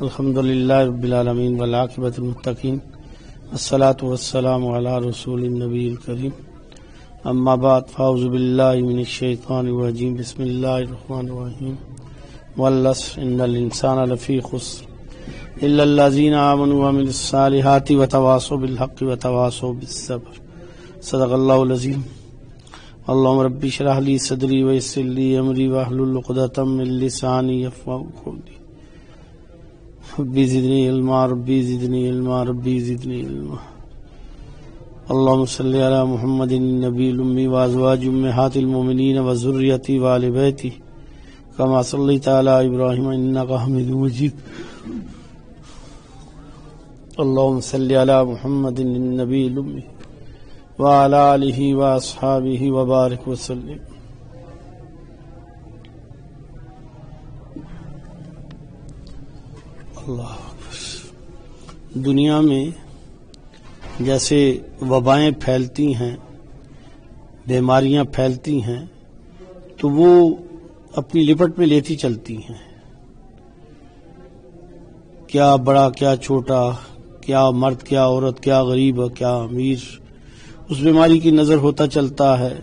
الحمدللہ رب العالمین والعاقبۃ للمتقین الصلاۃ والسلام علی رسول النبی الکریم اما بعد فاعوذ باللہ من الشیطان الرجیم بسم اللہ الرحمن الرحیم والعصر ان الانسان لفی خسر الا الذین آمنوا وعملوا الصالحات وتواصوا بالحق وتواصوا بالصبر صدق اللہ العظیم۔ اللہم رب اشرح لی صدری ویسر لی امری واحلل عقدۃ من لسانی یفقہوا قولی۔ ربی زدنی علما ربی زدنی علما ربی زدنی علما۔ اللہم صلی علی محمد النبی الامی وازواج امہات المؤمنین وذریۃ وآل بیتہ کما صلیت علی ابراہیم انک حمید مجید۔ اللہم صلی علی محمد النبی الامی وعلی آلہ واصحابہ وبارک وسلم۔ اللہ دنیا میں جیسے وبائیں پھیلتی ہیں، بیماریاں پھیلتی ہیں تو وہ اپنی لپٹ میں لیتی چلتی ہیں، کیا بڑا کیا چھوٹا، کیا مرد کیا عورت، کیا غریب کیا امیر، اس بیماری کی نظر ہوتا چلتا ہے۔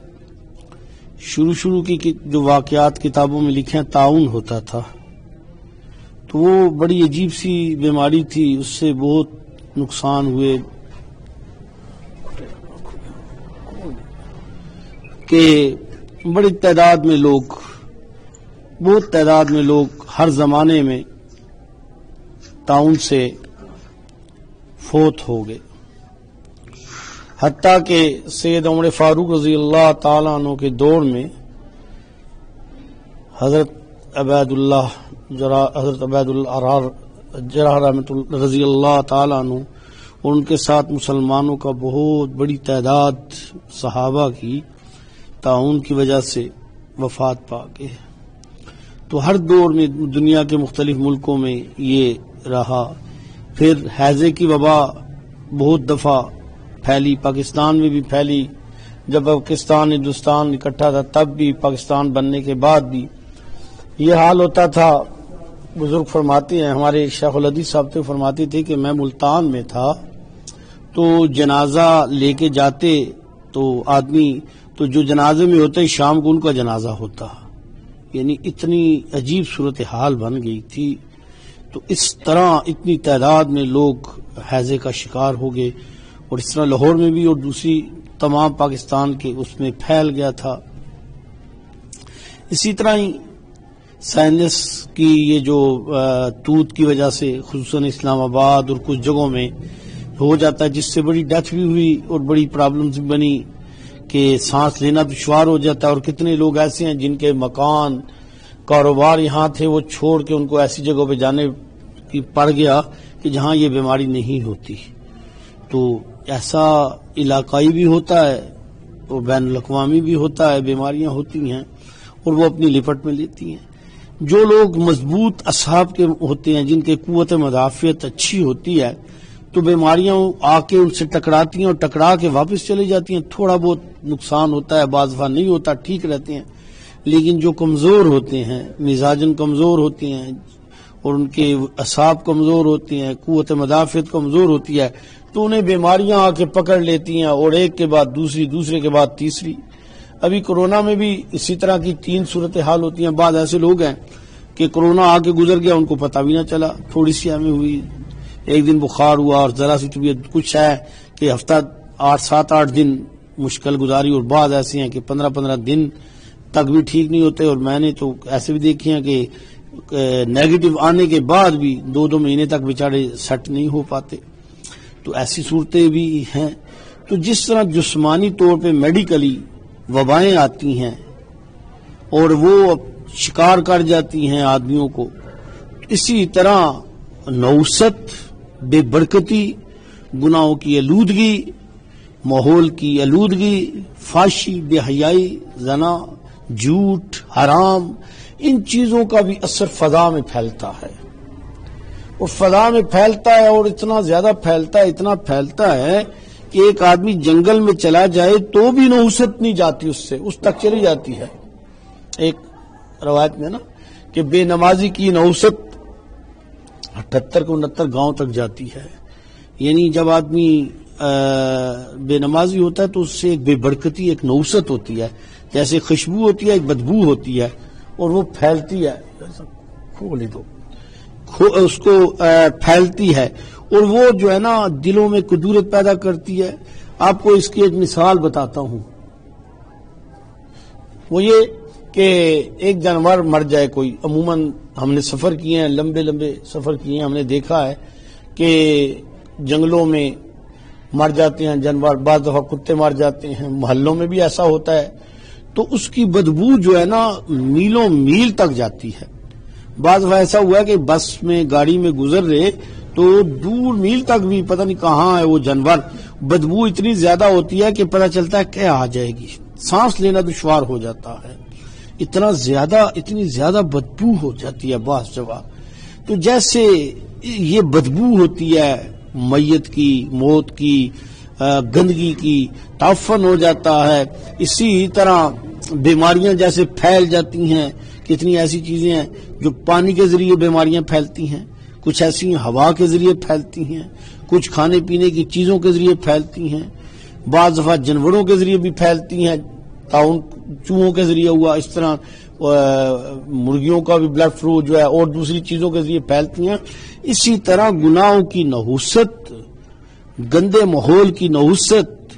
شروع کی جو واقعات کتابوں میں لکھے ہیں، طاعون ہوتا تھا تو وہ بڑی عجیب سی بیماری تھی، اس سے بہت نقصان ہوئے کہ بڑی تعداد میں لوگ ہر زمانے میں طاعون سے فوت ہو گئے، حتیٰ کہ سید عمر فاروق رضی اللہ تعالیٰ عنہ کے دور میں حضرت عبید اللہ جرح رحمۃ اللہ رضی اللہ تعالیٰ عنہ اور ان کے ساتھ مسلمانوں کا بہت بڑی تعداد صحابہ کی طاعون کی وجہ سے وفات پا گئے۔ تو ہر دور میں دنیا کے مختلف ملکوں میں یہ رہا۔ پھر ہیضے کی وبا بہت دفعہ پھیلی، پاکستان میں بھی پھیلی، جب پاکستان ہندوستان اکٹھا تھا تب بھی، پاکستان بننے کے بعد بھی یہ حال ہوتا تھا۔ بزرگ فرماتے ہیں، ہمارے شیخ الحدیث صاحب تو فرماتے تھے کہ میں ملتان میں تھا تو جنازہ لے کے جاتے تو آدمی تو جو جنازے میں ہوتے شام کو ان کا جنازہ ہوتا، یعنی اتنی عجیب صورتحال بن گئی تھی۔ تو اس طرح اتنی تعداد میں لوگ ہیضے کا شکار ہو گئے، اور اس طرح لاہور میں بھی اور دوسری تمام پاکستان کے اس میں پھیل گیا تھا۔ اسی طرح ہی سائنس کی یہ جو توت کی وجہ سے خصوصاً اسلام آباد اور کچھ جگہوں میں ہو جاتا ہے، جس سے بڑی ڈیتھ بھی ہوئی اور بڑی پرابلمز بھی بنی کہ سانس لینا دشوار ہو جاتا ہے، اور کتنے لوگ ایسے ہیں جن کے مکان کاروبار یہاں تھے، وہ چھوڑ کے ان کو ایسی جگہوں پہ جانے کی پڑ گیا کہ جہاں یہ بیماری نہیں ہوتی۔ تو ایسا علاقائی بھی ہوتا ہے اور بین الاقوامی بھی ہوتا ہے، بیماریاں ہوتی ہیں اور وہ اپنی لپٹ میں لیتی ہیں۔ جو لوگ مضبوط اعصاب کے ہوتے ہیں، جن کے قوت مدافعت اچھی ہوتی ہے، تو بیماریاں آ کے ان سے ٹکراتی ہیں اور ٹکرا کے واپس چلی جاتی ہیں۔ تھوڑا بہت نقصان ہوتا ہے، بعض دفعہ نہیں ہوتا، ٹھیک رہتے ہیں۔ لیکن جو کمزور ہوتے ہیں، مزاجن کمزور ہوتے ہیں اور ان کے اعصاب کمزور ہوتے ہیں، قوت مدافعت کمزور ہوتی ہے، تو انہیں بیماریاں آ کے پکڑ لیتی ہیں، اور ایک کے بعد دوسری، دوسرے کے بعد تیسری۔ ابھی کورونا میں بھی اسی طرح کی 3 صورتحال ہوتی ہیں۔ بعض ایسے لوگ ہیں کہ کورونا آ کے گزر گیا، ان کو پتہ بھی نہ چلا، تھوڑی سی ہمیں ہوئی، ایک دن بخار ہوا اور ذرا سی طبیعت کچھ ہے کہ ہفتہ 7-8 دن مشکل گزاری، اور بعض ایسے ہیں کہ 15 دن تک بھی ٹھیک نہیں ہوتے۔ اور میں نے تو ایسے بھی دیکھے ہیں کہ نیگیٹو آنے کے بعد بھی 2 مہینے تک بیچارے سیٹ نہیں ہو پاتے۔ تو ایسی صورتیں بھی ہیں۔ تو جس طرح جسمانی طور پہ میڈیکلی وبائیں آتی ہیں اور وہ شکار کر جاتی ہیں آدمیوں کو، اسی طرح نوست، بے برکتی، گناہوں کی آلودگی، ماحول کی آلودگی، فحاشی، بے حیائی، زنا، جھوٹ، حرام، ان چیزوں کا بھی اثر فضا میں پھیلتا ہے، اور فضا میں پھیلتا ہے اور اتنا زیادہ پھیلتا ہے کہ ایک آدمی جنگل میں چلا جائے تو بھی نحوست نہیں جاتی اس سے، اس تک چلی جاتی ہے۔ ایک روایت میں نا کہ بے نمازی کی نحوست 78 کو 69 گاؤں تک جاتی ہے. یعنی جب آدمی بے نمازی ہوتا ہے تو اس سے ایک بے برکتی، ایک نوست ہوتی ہے، جیسے خوشبو ہوتی ہے ایک بدبو ہوتی ہے اور وہ پھیلتی ہے، کھول دو اس کو پھیلتی ہے اور وہ جو ہے نا دلوں میں کدورت پیدا کرتی ہے. آپ کو اس کی ایک مثال بتاتا ہوں. وہ یہ کہ ایک جانور مر جائے کوئی، عموماً ہم نے سفر کیے ہیں، لمبے لمبے سفر کیے ہیں، ہم نے دیکھا ہے کہ جنگلوں میں مر جاتے ہیں جانور، بعض دفعہ کتے مر جاتے ہیں، محلوں میں بھی ایسا ہوتا ہے. تو اس کی بدبو جو ہے نا میلوں میل تک جاتی ہے. بعض دفعہ ایسا ہوا ہے کہ بس میں گاڑی میں گزر رہے تو دور میل تک بھی پتہ نہیں کہاں ہے وہ جانور، بدبو اتنی زیادہ ہوتی ہے کہ پتہ چلتا ہے کہ آ جائے گی، سانس لینا دشوار ہو جاتا ہے، اتنی زیادہ بدبو ہو جاتی ہے بعض جگہ. تو جیسے یہ بدبو ہوتی ہے میت کی، موت کی، گندگی کی، تعفن ہو جاتا ہے، اسی طرح بیماریاں جیسے پھیل جاتی ہیں. کتنی ایسی چیزیں ہیں جو پانی کے ذریعے بیماریاں پھیلتی ہیں، کچھ ایسی ہوا کے ذریعے پھیلتی ہیں، کچھ کھانے پینے کی چیزوں کے ذریعے پھیلتی ہیں، بعض دفعہ جانوروں کے ذریعے بھی پھیلتی ہیں، تعاون چوہوں کے ذریعے ہوا، اس طرح مرغیوں کا بھی بلڈ فلو جو ہے اور دوسری چیزوں کے ذریعے پھیلتی ہیں. اسی طرح گناہوں کی نحوست، گندے ماحول کی نحوست،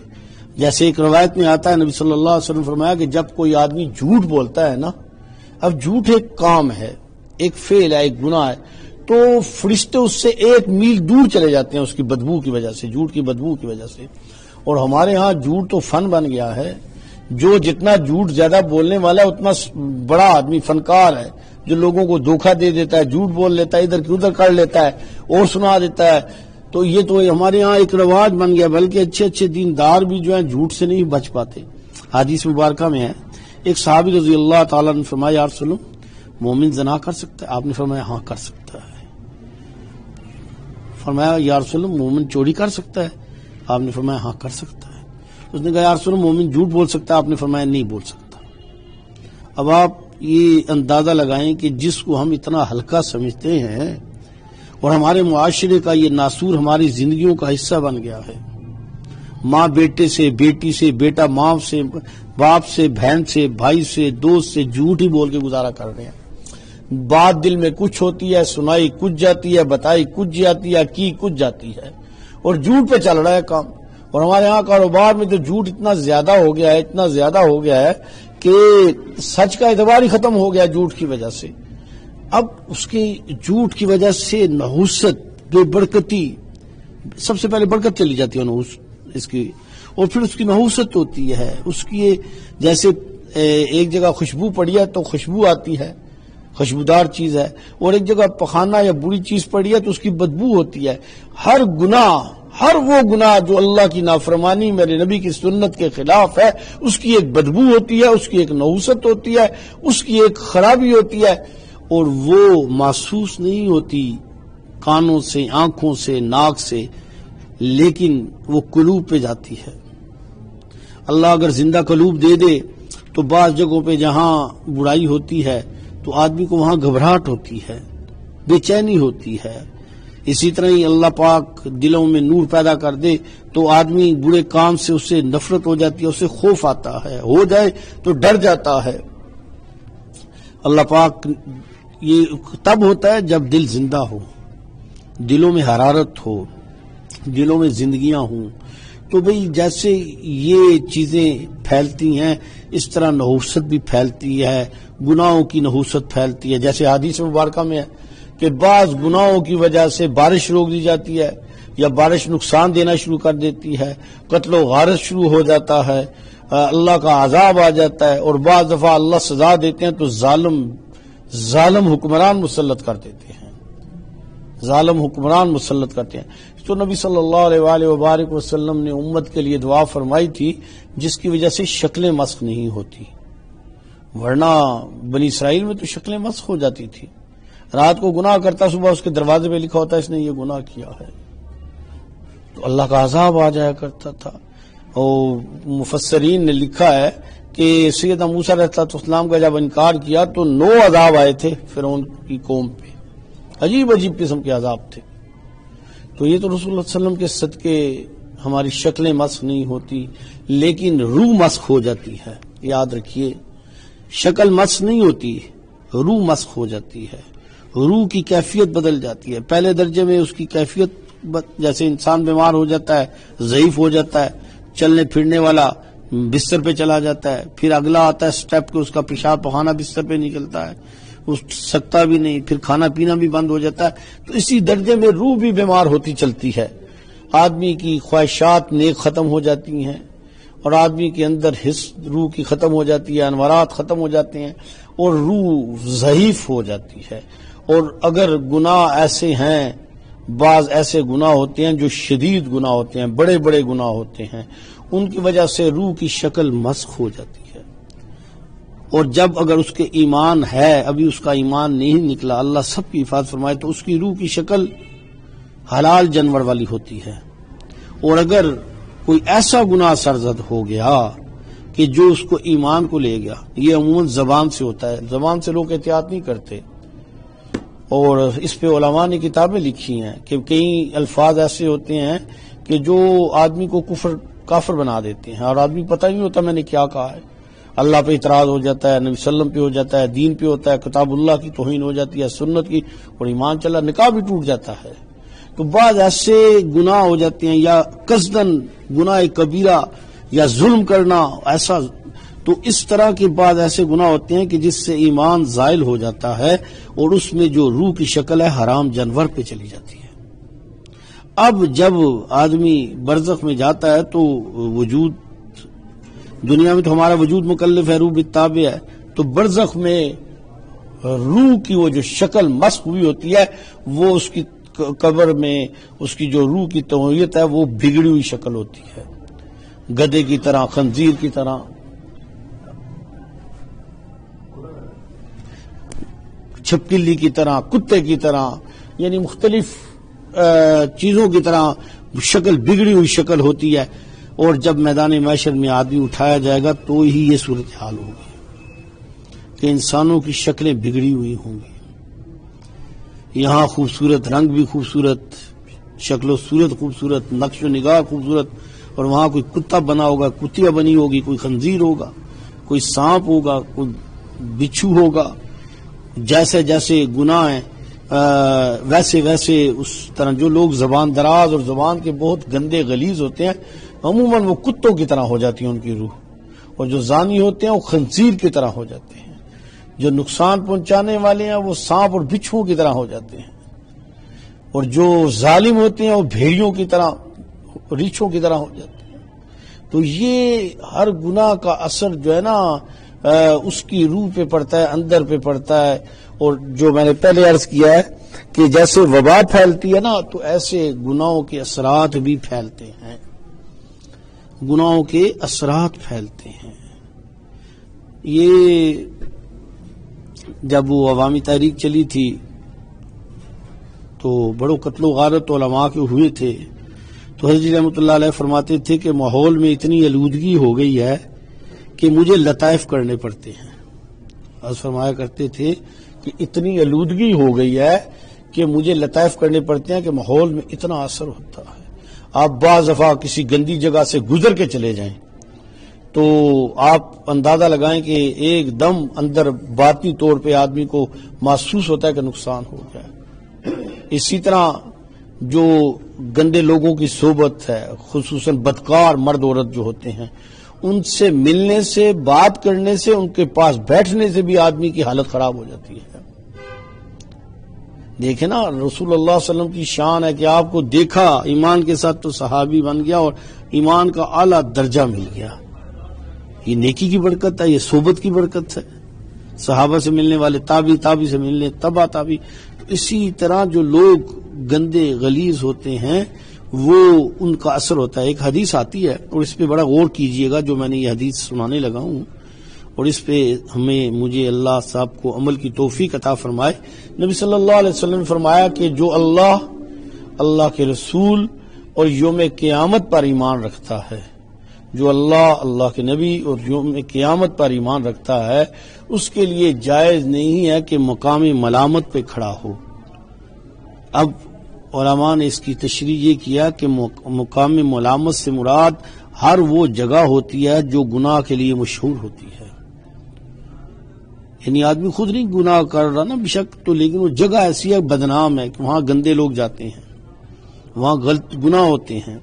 جیسے ایک روایت میں آتا ہے نبی صلی اللہ علیہ وسلم نے فرمایا کہ جب کوئی آدمی جھوٹ بولتا ہے نا، اب جھوٹ ایک کام ہے، ایک فعل ہے، ایک گناہ ہے، تو فرشتے اس سے 1 میل دور چلے جاتے ہیں اس کی بدبو کی وجہ سے، جھوٹ کی بدبو کی وجہ سے. اور ہمارے ہاں جھوٹ تو فن بن گیا ہے، جو جتنا جھوٹ زیادہ بولنے والا ہے اتنا بڑا آدمی فنکار ہے، جو لوگوں کو دھوکہ دے دیتا ہے، جھوٹ بول لیتا ہے، ادھر کی ادھر کر لیتا ہے اور سنا دیتا ہے. تو یہ تو ہمارے ہاں ایک رواج بن گیا، بلکہ اچھے اچھے دیندار بھی جو ہیں جھوٹ سے نہیں بچ پاتے. حدیث مبارکہ میں ہے، ایک صحابی رضی اللہ تعالیٰ نے فرمایا یا رسول اللہ، مومن زنا کر سکتا ہے؟ آپ نے فرمایا ہاں کر سکتا ہے. فرمایا یا رسول اللہ، مومن چوری کر سکتا ہے؟ آپ نے فرمایا ہاں کر سکتا ہے. اس نے کہا یا رسول اللہ، مومن جھوٹ بول سکتا ہے؟ آپ نے فرمایا نہیں بول سکتا. اب آپ یہ اندازہ لگائیں کہ جس کو ہم اتنا ہلکا سمجھتے ہیں اور ہمارے معاشرے کا یہ ناسور ہماری زندگیوں کا حصہ بن گیا ہے. ماں بیٹے سے، بیٹی سے، بیٹا ماں سے، باپ سے، بہن سے، بھائی سے، دوست سے جھوٹ ہی بول کے گزارا کر رہے ہیں. بات دل میں کچھ ہوتی ہے، سنائی کچھ جاتی ہے، بتائی کچھ جاتی ہے، کی کچھ جاتی ہے، اور جھوٹ پہ چل رہا ہے کام. اور ہمارے ہاں کاروبار میں تو جھوٹ اتنا زیادہ ہو گیا ہے، اتنا زیادہ ہو گیا ہے کہ سچ کا اعتبار ہی ختم ہو گیا جھوٹ کی وجہ سے. اب اس کی جھوٹ کی وجہ سے نحوست، بے برکتی، سب سے پہلے برکت چلی جاتی ہے اس کی، اور پھر اس کی نحوست ہوتی ہے. اس کی جیسے ایک جگہ خوشبو پڑی ہے تو خوشبو آتی ہے، خوشبودار چیز ہے، اور ایک جگہ پخانہ یا بری چیز پڑی ہے تو اس کی بدبو ہوتی ہے. ہر گناہ، ہر وہ گناہ جو اللہ کی نافرمانی، میرے نبی کی سنت کے خلاف ہے، اس کی ایک بدبو ہوتی ہے، اس کی ایک نحوست ہوتی ہے، اس کی ایک خرابی ہوتی ہے، اور وہ محسوس نہیں ہوتی کانوں سے، آنکھوں سے، ناک سے، لیکن وہ قلوب پہ جاتی ہے. اللہ اگر زندہ قلوب دے دے تو بعض جگہوں پہ جہاں برائی ہوتی ہے تو آدمی کو وہاں گھبراہٹ ہوتی ہے، بے چینی ہوتی ہے. اسی طرح ہی اللہ پاک دلوں میں نور پیدا کر دے تو آدمی برے کام سے اس سے نفرت ہو جاتی ہے، اس سے خوف آتا ہے، ہو جائے تو ڈر جاتا ہے. اللہ پاک یہ تب ہوتا ہے جب دل زندہ ہو، دلوں میں حرارت ہو، دلوں میں زندگیاں ہوں. تو بھئی جیسے یہ چیزیں پھیلتی ہیں اس طرح نحوست بھی پھیلتی ہے، گناہوں کی نحوست پھیلتی ہے. جیسے حدیث مبارکہ میں ہے کہ بعض گناہوں کی وجہ سے بارش روک دی جاتی ہے، یا بارش نقصان دینا شروع کر دیتی ہے، قتل و غارت شروع ہو جاتا ہے، اللہ کا عذاب آ جاتا ہے، اور بعض دفعہ اللہ سزا دیتے ہیں تو ظالم حکمران مسلط کر دیتے ہیں، ظالم حکمران مسلط کرتے ہیں. تو نبی صلی اللہ علیہ وآلہ وبارک وسلم نے امت کے لیے دعا فرمائی تھی جس کی وجہ سے شکلیں مسخ نہیں ہوتی، ورنہ بنی اسرائیل میں تو شکلیں مسخ ہو جاتی تھی. رات کو گناہ کرتا، صبح اس کے دروازے پہ لکھا ہوتا ہے اس نے یہ گناہ کیا ہے، تو اللہ کا عذاب آ جایا کرتا تھا. اور مفسرین نے لکھا ہے کہ سیدنا موسیٰ علیہ السلام کا جب انکار کیا تو 9 عذاب آئے تھے فرعون کی قوم پہ، عجیب عجیب قسم کے عذاب تھے. تو یہ تو رسول اللہ صلی اللہ علیہ وسلم کے صدقے ہماری شکلیں مسخ نہیں ہوتی لیکن روح مسخ ہو جاتی ہے. یاد رکھیے، شکل مسخ نہیں ہوتی، روح مسخ ہو جاتی ہے. روح کی کیفیت بدل جاتی ہے. پہلے درجے میں اس کی کیفیت جیسے انسان بیمار ہو جاتا ہے، ضعیف ہو جاتا ہے، چلنے پھرنے والا بستر پہ چلا جاتا ہے، پھر اگلا آتا ہے سٹیپ کہ اس کا پیشاب پخانا بستر پہ نکلتا ہے، اٹھ سکتا بھی نہیں، پھر کھانا پینا بھی بند ہو جاتا ہے. تو اسی درجے میں روح بھی بیمار ہوتی چلتی ہے. آدمی کی خواہشات نیک ختم ہو جاتی ہیں اور آدمی کے اندر حس روح کی ختم ہو جاتی ہے، انوارات ختم ہو جاتے ہیں اور روح ضعیف ہو جاتی ہے. اور اگر گناہ ایسے ہیں، بعض ایسے گناہ ہوتے ہیں جو شدید گناہ ہوتے ہیں، بڑے بڑے گناہ ہوتے ہیں، ان کی وجہ سے روح کی شکل مسخ ہو جاتی ہے. اور جب اگر اس کے ایمان ہے، ابھی اس کا ایمان نہیں نکلا، اللہ سب کی حفاظت فرمائے، تو اس کی روح کی شکل حلال جانور والی ہوتی ہے. اور اگر کوئی ایسا گناہ سرزد ہو گیا کہ جو اس کو ایمان کو لے گیا، یہ عموماً زبان سے ہوتا ہے، زبان سے لوگ احتیاط نہیں کرتے، اور اس پہ علماء نے کتابیں لکھی ہیں کہ کئی الفاظ ایسے ہوتے ہیں کہ جو آدمی کو کافر بنا دیتے ہیں اور آدمی پتہ نہیں ہوتا میں نے کیا کہا ہے. اللہ پہ اعتراض ہو جاتا ہے، نبی صلی اللہ علیہ وسلم پہ ہو جاتا ہے، دین پہ ہوتا ہے، کتاب اللہ کی توہین ہو جاتی ہے، سنت کی، اور ایمان چلا، نکاح بھی ٹوٹ جاتا ہے. تو بعض ایسے گناہ ہو جاتے ہیں، یا قصداً گناہ کبیرہ یا ظلم کرنا ایسا، تو اس طرح کے بعض ایسے گناہ ہوتے ہیں کہ جس سے ایمان زائل ہو جاتا ہے اور اس میں جو روح کی شکل ہے حرام جانور پہ چلی جاتی ہے. اب جب آدمی برزخ میں جاتا ہے تو وجود دنیا میں تو ہمارا وجود مکلف ہے، روح بالتابع ہے، تو برزخ میں روح کی وہ جو شکل مسخ ہوئی ہوتی ہے، وہ اس کی قبر میں اس کی جو روح کی توہیت ہے وہ بگڑی ہوئی شکل ہوتی ہے، گدھے کی طرح، خنزیر کی طرح، چھپکلی کی طرح، کتے کی طرح، یعنی مختلف چیزوں کی طرح شکل، بگڑی ہوئی شکل ہوتی ہے. اور جب میدان محشر میں آدمی اٹھایا جائے گا تو ہی یہ صورتحال ہوگی کہ انسانوں کی شکلیں بگڑی ہوئی ہوں گی. یہاں خوبصورت رنگ بھی خوبصورت، شکل و صورت خوبصورت، نقش و نگاہ خوبصورت، اور وہاں کوئی کتا بنا ہوگا، کتیا بنی ہوگی، کوئی خنزیر ہوگا، کوئی سانپ ہوگا، کوئی بچھو ہوگا. جیسے جیسے گناہ ہیں ویسے ویسے اس طرح جو لوگ زبان دراز اور زبان کے بہت گندے غلیظ ہوتے ہیں، عموماً وہ کتوں کی طرح ہو جاتی ہے ان کی روح، اور جو زانی ہوتے ہیں وہ خنزیر کی طرح ہو جاتے ہیں، جو نقصان پہنچانے والے ہیں وہ سانپ اور بچھوؤں کی طرح ہو جاتے ہیں، اور جو ظالم ہوتے ہیں وہ بھیڑیوں کی طرح، ریچھوں کی طرح ہو جاتے ہیں. تو یہ ہر گناہ کا اثر جو ہے نا اس کی روح پہ پڑتا ہے، اندر پہ پڑتا ہے. اور جو میں نے پہلے عرض کیا ہے کہ جیسے وبا پھیلتی ہے نا، تو ایسے گناہوں کے اثرات بھی پھیلتے ہیں، گناہوں کے اثرات پھیلتے ہیں. یہ جب وہ عوامی تحریک چلی تھی تو بڑوں قتل و غارت علماء کے ہوئے تھے، تو حضرت رحمۃ اللہ علیہ فرماتے تھے کہ ماحول میں اتنی آلودگی ہو گئی ہے کہ مجھے لطائف کرنے پڑتے ہیں. حضرت فرمایا کرتے تھے کہ اتنی آلودگی ہو گئی ہے کہ مجھے لطائف کرنے پڑتے ہیں کہ ماحول میں اتنا اثر ہوتا ہے. آپ بعض دفعہ کسی گندی جگہ سے گزر کے چلے جائیں تو آپ اندازہ لگائیں کہ ایک دم اندر باطنی طور پہ آدمی کو محسوس ہوتا ہے کہ نقصان ہو گیا ہے. اسی طرح جو گندے لوگوں کی صحبت ہے، خصوصاً بدکار مرد عورت جو ہوتے ہیں، ان سے ملنے سے، بات کرنے سے، ان کے پاس بیٹھنے سے بھی آدمی کی حالت خراب ہو جاتی ہے. دیکھیں نا، رسول اللہ صلی اللہ علیہ وسلم کی شان ہے کہ آپ کو دیکھا ایمان کے ساتھ تو صحابی بن گیا اور ایمان کا اعلیٰ درجہ مل گیا. یہ نیکی کی برکت ہے، یہ صحبت کی برکت ہے. صحابہ سے ملنے والے تابعی سے ملنے تبع تابعی. تو اسی طرح جو لوگ گندے غلیظ ہوتے ہیں وہ ان کا اثر ہوتا ہے. ایک حدیث آتی ہے اور اس پہ بڑا غور کیجئے گا، جو میں نے یہ حدیث سنانے لگا ہوں، اور اس پہ مجھے اللہ صاحب کو عمل کی توفیق عطا فرمائے. نبی صلی اللہ علیہ وسلم نے فرمایا کہ جو اللہ کے رسول اور یوم قیامت پر ایمان رکھتا ہے، جو اللہ کے نبی اور یوم قیامت پر ایمان رکھتا ہے، اس کے لیے جائز نہیں ہے کہ مقام ملامت پہ کھڑا ہو. اب علماء نے اس کی تشریح یہ کیا کہ مقام ملامت سے مراد ہر وہ جگہ ہوتی ہے جو گناہ کے لیے مشہور ہوتی ہے. یعنی آدمی خود نہیں گناہ کر رہا نا بشک تو، لیکن وہ جگہ ایسی ہے بدنام ہے کہ وہاں گندے لوگ جاتے ہیں، وہاں غلط گناہ ہوتے ہیں،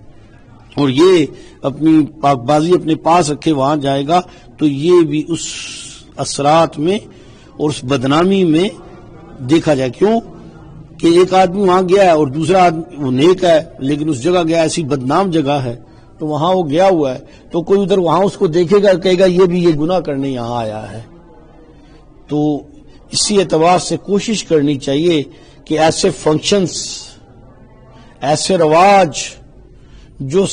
اور یہ اپنی پاک بازی اپنے پاس رکھے وہاں جائے گا تو یہ بھی اس اثرات میں اور اس بدنامی میں دیکھا جائے. کیوں کہ ایک آدمی وہاں گیا ہے اور دوسرا آدمی وہ نیک ہے لیکن اس جگہ گیا ایسی بدنام جگہ ہے تو وہاں وہ گیا ہوا ہے تو کوئی ادھر وہاں اس کو دیکھے گا کہے گا یہ بھی یہ گناہ کرنے یہاں آیا ہے. تو اسی اعتبار سے کوشش کرنی چاہیے کہ ایسے فنکشنز، ایسے رواج جو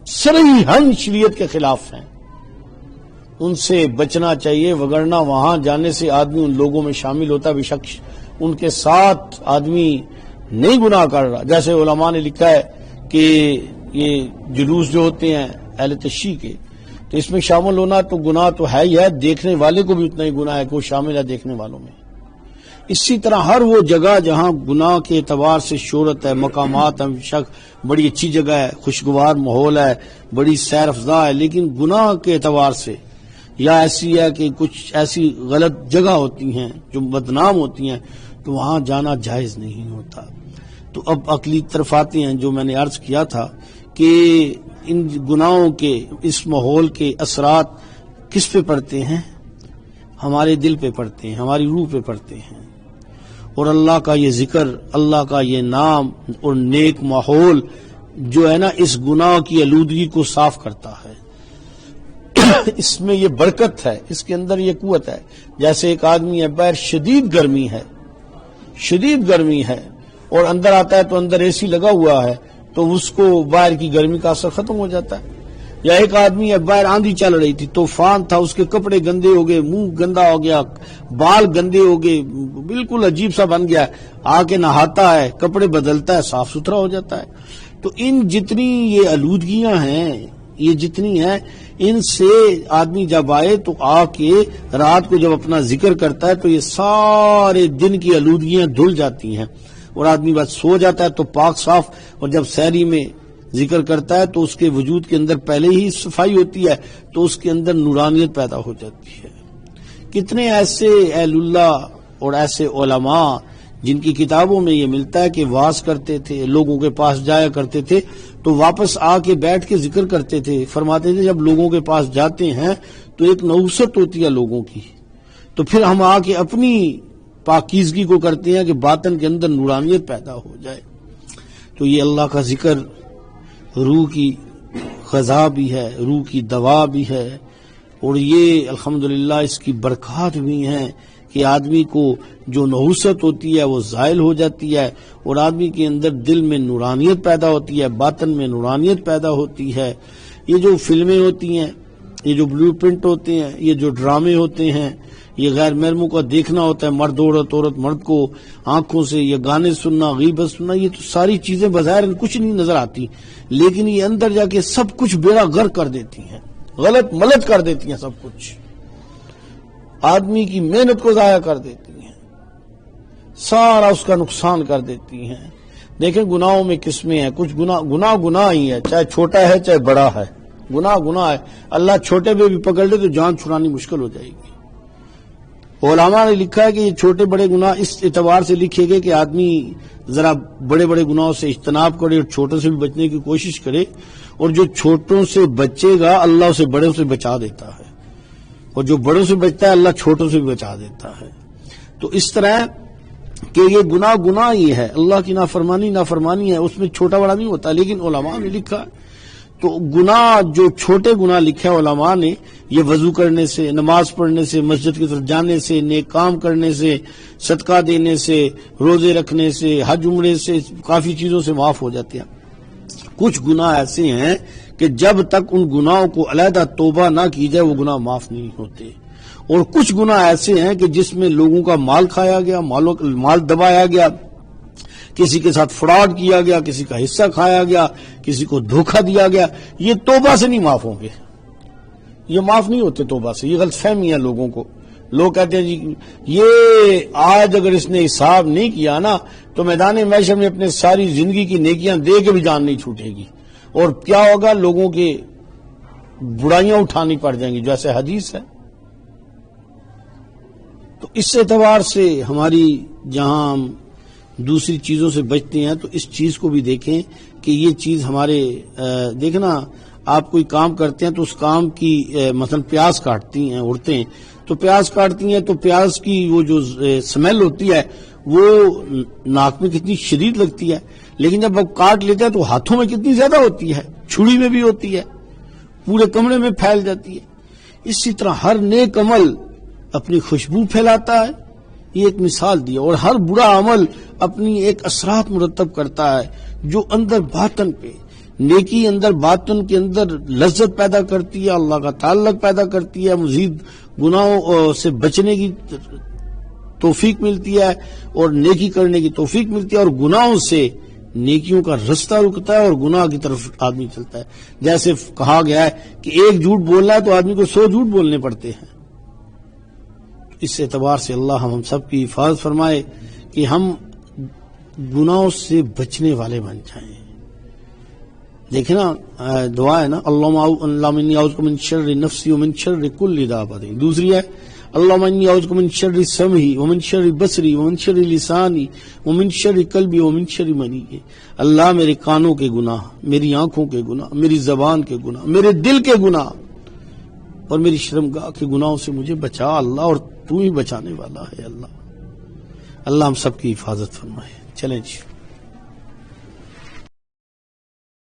صریحاً شریعت کے خلاف ہیں ان سے بچنا چاہیے، وگرنہ وہاں جانے سے آدمی ان لوگوں میں شامل ہوتا ہے، بے شک ان کے ساتھ آدمی نہیں گناہ کر رہا. جیسے علماء نے لکھا ہے کہ یہ جلوس جو ہوتے ہیں اہل تشیع کے تو اس میں شامل ہونا تو گناہ تو ہے ہی ہے، دیکھنے والے کو بھی اتنا ہی گناہ ہے کہ وہ شامل ہے دیکھنے والوں میں. اسی طرح ہر وہ جگہ جہاں گناہ کے اعتبار سے شہرت ہے، مقامات ہیں، شک بڑی اچھی جگہ ہے، خوشگوار ماحول ہے، بڑی سیر افزا ہے، لیکن گناہ کے اعتبار سے یا ایسی ہے کہ کچھ ایسی غلط جگہ ہوتی ہیں جو بدنام ہوتی ہیں تو وہاں جانا جائز نہیں ہوتا. تو اب عقلی طرف آتے ہیں. جو میں نے عرض کیا تھا کہ ان گناہوں کے اس ماحول کے اثرات کس پہ پڑتے ہیں؟ ہمارے دل پہ پڑتے ہیں، ہماری روح پہ پڑتے ہیں، اور اللہ کا یہ ذکر، اللہ کا یہ نام اور نیک ماحول جو ہے نا اس گناہ کی آلودگی کو صاف کرتا ہے. اس میں یہ برکت ہے، اس کے اندر یہ قوت ہے. جیسے ایک آدمی ہے باہر شدید گرمی ہے اور اندر آتا ہے تو اندر اے سی لگا ہوا ہے تو اس کو باہر کی گرمی کا اثر ختم ہو جاتا ہے. یا ایک آدمی ہے باہر آندھی چل رہی تھی، طوفان تھا، اس کے کپڑے گندے ہو گئے، منہ گندا ہو گیا، بال گندے ہو گئے، بالکل عجیب سا بن گیا، آ کے نہاتا ہے، کپڑے بدلتا ہے، صاف ستھرا ہو جاتا ہے. تو ان جتنی یہ آلودگیاں ہیں، یہ جتنی ہیں، ان سے آدمی جب آئے تو آ کے رات کو جب اپنا ذکر کرتا ہے تو یہ سارے دن کی آلودگیاں دھل جاتی ہیں اور آدمی بس سو جاتا ہے تو پاک صاف. اور جب سحری میں ذکر کرتا ہے تو اس کے وجود کے اندر پہلے ہی صفائی ہوتی ہے تو اس کے اندر نورانیت پیدا ہو جاتی ہے. کتنے ایسے اہل اللہ اور ایسے علماء جن کی کتابوں میں یہ ملتا ہے کہ واز کرتے تھے، لوگوں کے پاس جایا کرتے تھے تو واپس آ کے بیٹھ کے ذکر کرتے تھے. فرماتے تھے جب لوگوں کے پاس جاتے ہیں تو ایک نوست ہوتی ہے لوگوں کی، تو پھر ہم آ کے اپنی پاکیزگی کو کرتے ہیں کہ باطن کے اندر نورانیت پیدا ہو جائے. تو یہ اللہ کا ذکر روح کی غذا بھی ہے، روح کی دوا بھی ہے، اور یہ الحمدللہ اس کی برکات بھی ہیں کہ آدمی کو جو نحوست ہوتی ہے وہ زائل ہو جاتی ہے اور آدمی کے اندر دل میں نورانیت پیدا ہوتی ہے، باطن میں نورانیت پیدا ہوتی ہے. یہ جو فلمیں ہوتی ہیں، یہ جو بلو پرنٹ ہوتے ہیں، یہ جو ڈرامے ہوتے ہیں، یہ غیر محرموں کا دیکھنا ہوتا ہے، مرد عورت، عورت مرد کو آنکھوں سے، یہ گانے سننا، غیبت سننا، یہ تو ساری چیزیں بظاہر کچھ نہیں نظر آتی لیکن یہ اندر جا کے سب کچھ بیڑا غرق کر دیتی ہیں، غلط ملت کر دیتی ہیں، سب کچھ آدمی کی محنت کو ضائع کر دیتی ہیں، سارا اس کا نقصان کر دیتی ہیں. دیکھیں گناہوں میں قسمیں ہیں، کچھ گناہ ہی ہے، چاہے چھوٹا ہے چاہے بڑا ہے، گناہ ہے. اللہ چھوٹے پہ بھی پکڑ لے تو جان چھڑانی مشکل ہو جائے گی. علماء نے لکھا ہے کہ یہ چھوٹے بڑے گناہ اس اعتبار سے لکھے گئے کہ آدمی ذرا بڑے بڑے گناہوں سے اجتناب کرے اور چھوٹوں سے بھی بچنے کی کوشش کرے، اور جو چھوٹوں سے بچے گا اللہ اسے بڑوں سے بچا دیتا ہے، اور جو بڑوں سے بچتا ہے اللہ چھوٹوں سے بھی بچا دیتا ہے. تو اس طرح کہ یہ گناہ ہی ہے، اللہ کی نافرمانی ہے، اس میں چھوٹا بڑا نہیں ہوتا. لیکن علماء نے لکھا تو گناہ جو چھوٹے گناہ لکھے علماء نے، یہ وضو کرنے سے، نماز پڑھنے سے، مسجد کی طرف جانے سے، نیک کام کرنے سے، صدقہ دینے سے، روزے رکھنے سے، حج عمرے سے، کافی چیزوں سے معاف ہو جاتے ہیں. کچھ گناہ ایسے ہیں کہ جب تک ان گناہوں کو علیحدہ توبہ نہ کی جائے وہ گناہ معاف نہیں ہوتے. اور کچھ گناہ ایسے ہیں کہ جس میں لوگوں کا مال کھایا گیا، مال دبایا گیا، کسی کے ساتھ فراڈ کیا گیا، کسی کا حصہ کھایا گیا، کسی کو دھوکہ دیا گیا، یہ توبہ سے نہیں معاف ہوں گے، یہ معاف نہیں ہوتے توبہ سے. یہ غلط فہمی ہے لوگوں کو. لوگ کہتے ہیں جی یہ آج اگر اس نے حساب نہیں کیا نا تو میدان محشر میں اپنے ساری زندگی کی نیکیاں دے کے بھی جان نہیں چھوٹے گی، اور کیا ہوگا، لوگوں کے برائیاں اٹھانی پڑ جائیں گی، جیسے حدیث ہے۔ تو اس اعتبار سے ہماری جہاں ہم دوسری چیزوں سے بچتے ہیں تو اس چیز کو بھی دیکھیں کہ یہ چیز ہمارے دیکھنا، آپ کوئی کام کرتے ہیں تو اس کام کی مثلا پیاز کاٹتی ہیں عورتیں، تو پیاز کاٹتی ہیں تو پیاز کی وہ جو سمیل ہوتی ہے وہ ناک میں کتنی شدید لگتی ہے، لیکن جب آپ کاٹ لیتے ہیں تو ہاتھوں میں کتنی زیادہ ہوتی ہے، چھری میں بھی ہوتی ہے، پورے کمرے میں پھیل جاتی ہے۔ اسی طرح ہر نیک عمل اپنی خوشبو پھیلاتا ہے، یہ ایک مثال دی، اور ہر برا عمل اپنی ایک اثرات مرتب کرتا ہے جو اندر باطن پہ، نیکی اندر باطن کے اندر لذت پیدا کرتی ہے، اللہ کا تعلق پیدا کرتی ہے، مزید گناہوں سے بچنے کی توفیق ملتی ہے اور نیکی کرنے کی توفیق ملتی ہے، اور گناہوں سے نیکیوں کا رستہ رکتا ہے اور گناہ کی طرف آدمی چلتا ہے۔ جیسے کہا گیا ہے کہ ایک جھوٹ بولنا ہے تو آدمی کو 100 جھوٹ بولنے پڑتے ہیں۔ اس اعتبار سے اللہ ہم سب کی حفاظت فرمائے کہ ہم گناہوں سے بچنے والے بن جائیں۔ دیکھیں نا دعا ہے نا، اللہم انی اعوذ بک من شر نفسی ومن شر کل دابۃ۔ دوسری ہے اللہم انی اعوذ بک من شر سمعی ومن شر بصری ومن شر لسانی ومن شر قلبی ومن شر منی۔ اللہ میرے کانوں کے گناہ، میری آنکھوں کے گناہ، میری زبان کے گناہ، میرے دل کے گناہ اور میری شرمگاہ کے گناہوں سے مجھے بچا اللہ، اور تو ہی بچانے والا ہے اللہ۔ اللہ ہم سب کی حفاظت فرمائے۔ چلیں جی۔